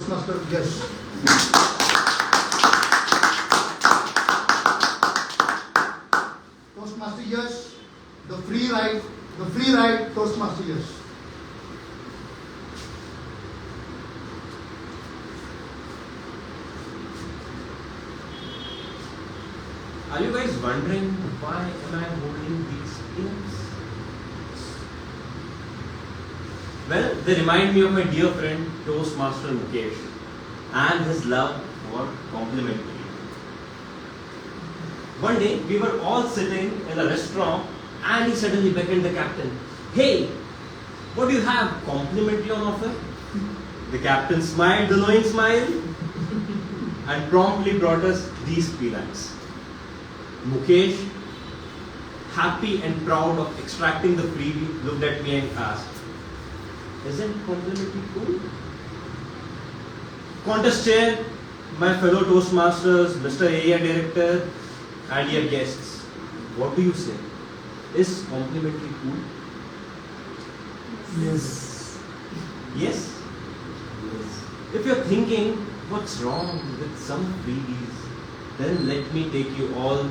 Toastmaster Yash. Toastmaster Yash, the free ride Toastmaster Yash. Are you guys wondering why am I holding these pins? Well, they remind me of my dear friend Toastmaster Mukesh and his love for complimenting. One day we were all sitting in a restaurant and he suddenly beckoned the captain. Hey, what do you have complimentary on offer? The captain smiled the knowing smile and promptly brought us these peanuts. Mukesh, happy and proud of extracting the freebie, looked at me and asked, "Isn't complimentary cool?" Contest chair, my fellow Toastmasters, Mr. Area Director, and your guests, what do you say? Is complimentary cool? Yes. Yes? Yes. If you're thinking, what's wrong with some freebies, then let me take you all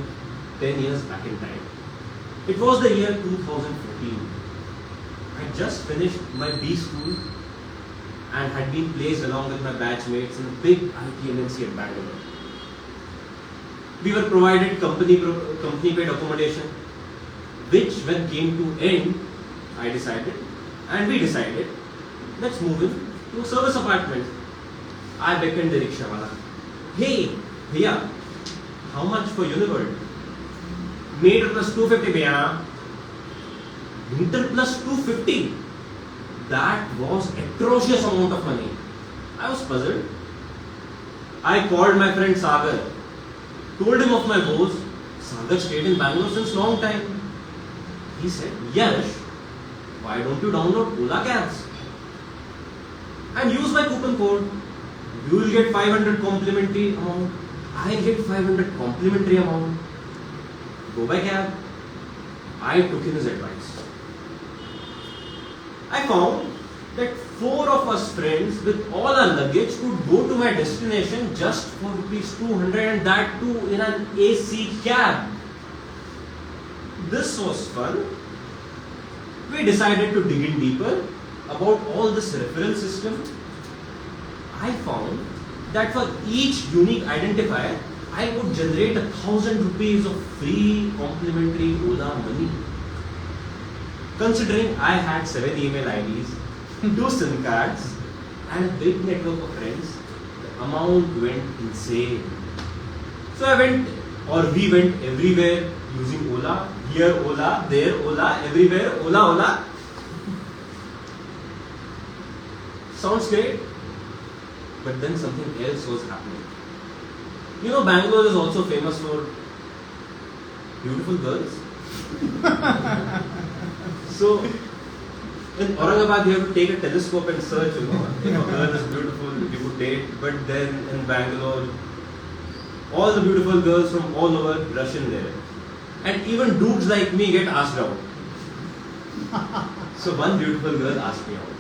10 years back in time. It was the year 2014. I just finished my B school and had been placed along with my batchmates in a big IT MNC at Bangalore. We were provided company paid accommodation, which when came to end, we decided, let's move in to a service apartment. I beckoned the rickshawala. Hey, bhaiya, how much for Uniworld? Meter plus 250 bhaiya. Meter plus 250. That was atrocious amount of money. I was puzzled. I called my friend Sagar, told him of my woes. Sagar stayed in Bangalore since long time. He said, Yash, why don't you download Ola Cabs and use my coupon code? You will get 500 complimentary amount. I get 500 complimentary amount. Go by cab. I took in his advice. I found that 4 of us friends with all our luggage could go to my destination just for ₹200 and that too in an AC cab. This was fun. We decided to dig in deeper about all this referral system. I found that for each unique identifier, I would generate ₹1,000 of free complimentary Ola money. Considering I had 7 email IDs, 2 SIM cards, and a big network of friends, the amount went insane. So we went everywhere using Ola. Here Ola, there Ola, everywhere Ola. Sounds great. But then something else was happening. You know, Bangalore is also famous for beautiful girls. So, in Aurangabad, you have to take a telescope and search, if a girl is beautiful, you would date. But then in Bangalore, all the beautiful girls from all over rush in there. And even dudes like me get asked out. So one beautiful girl asked me out.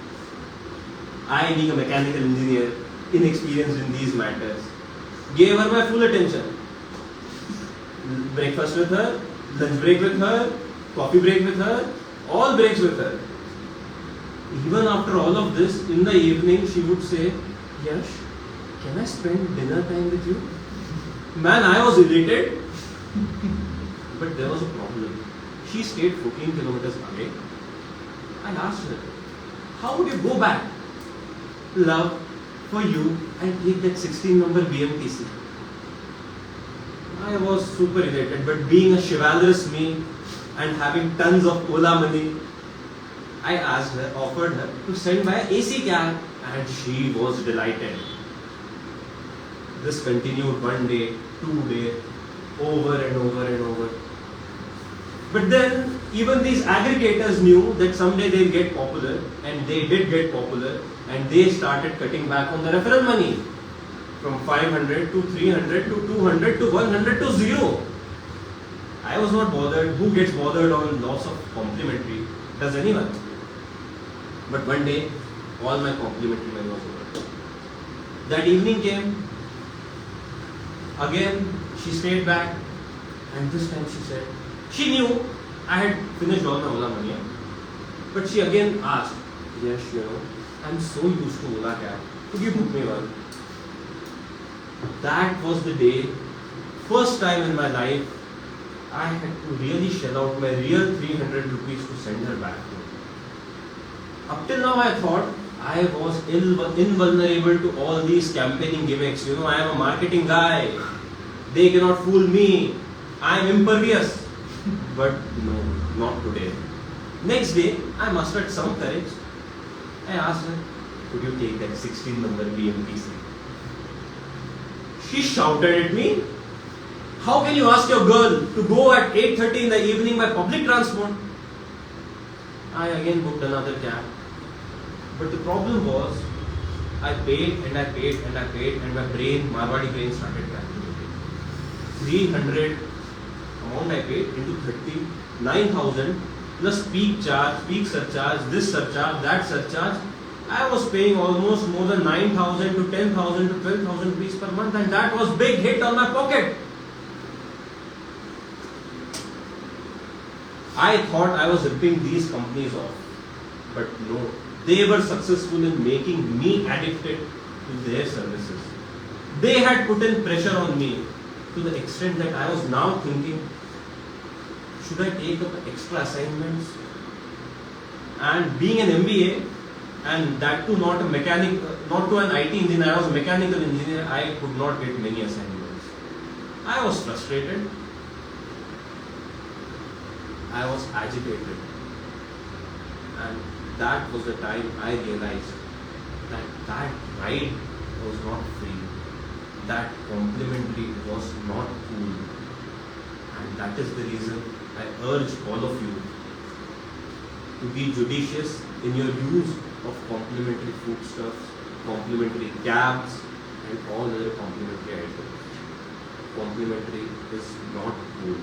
I, being a mechanical engineer, inexperienced in these matters, gave her my full attention. Breakfast with her, lunch break with her, coffee break with her, all breaks with her. Even after all of this, in the evening she would say, Yash, can I spend dinner time with you? Man, I was elated. But there was a problem. She stayed 14 kilometers away. I asked her, how would you go back? Love, for you, and take that 16 number BMTC. I was super elated, but being a chivalrous me and having tons of Ola money, I offered her to send by AC cab, and she was delighted. This continued 1 day, 2 days, over and over. But then, even these aggregators knew that someday they'll get popular, and they did get popular, and they started cutting back on the referral money from 500 to 300 to 200 to 100 to 0. I was not bothered. Who gets bothered on loss of complimentary? Does anyone? But one day, all my complimentary money was over. That evening came. Again, she stayed back, and this time she said, she knew I had finished all my Ola money, but she again asked, yes, I'm so used to Ola cab. Could you book me one? That was the day, first time in my life, I had to really shell out my real 300 rupees to send her back home. Up till now, I thought I was invulnerable to all these campaigning gimmicks. I am a marketing guy. They cannot fool me. I am impervious. But no, not today. Next day, I mustered some courage. I asked her, could you take that 16 number BMTC? She shouted at me, how can you ask your girl to go at 8:30 in the evening by public transport? I again booked another cab. But the problem was, I paid and I paid and I paid, and my Marwadi brain started calculating. 300 amount I paid into 30, 9,000 plus peak charge, peak surcharge, this surcharge, that surcharge. I was paying almost more than 9,000 to 10,000 to 12,000 rupees per month, and that was big hit on my pocket. I thought I was ripping these companies off, but no, they were successful in making me addicted to their services. They had put in pressure on me to the extent that I was now thinking, should I take up extra assignments? And being an MBA, and that too not to an IT engineer, I was a mechanical engineer, I could not get many assignments. I was frustrated. I was agitated. And that was the time I realized that ride was not free. That complimentary was not cool. And that is the reason I urge all of you to be judicious in your use of complimentary foodstuffs, complimentary cabs, and all other complimentary items. Complimentary is not cool.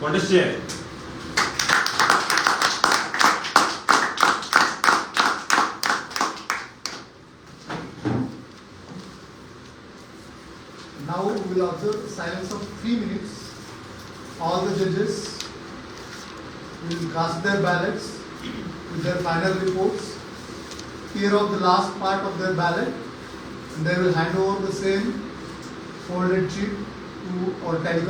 Understand? Now we will observe silence of 3 minutes. All the judges will cast their ballots with their final reports. Clear of the last part of their ballot, and they will hand over the same folded sheet to or telecount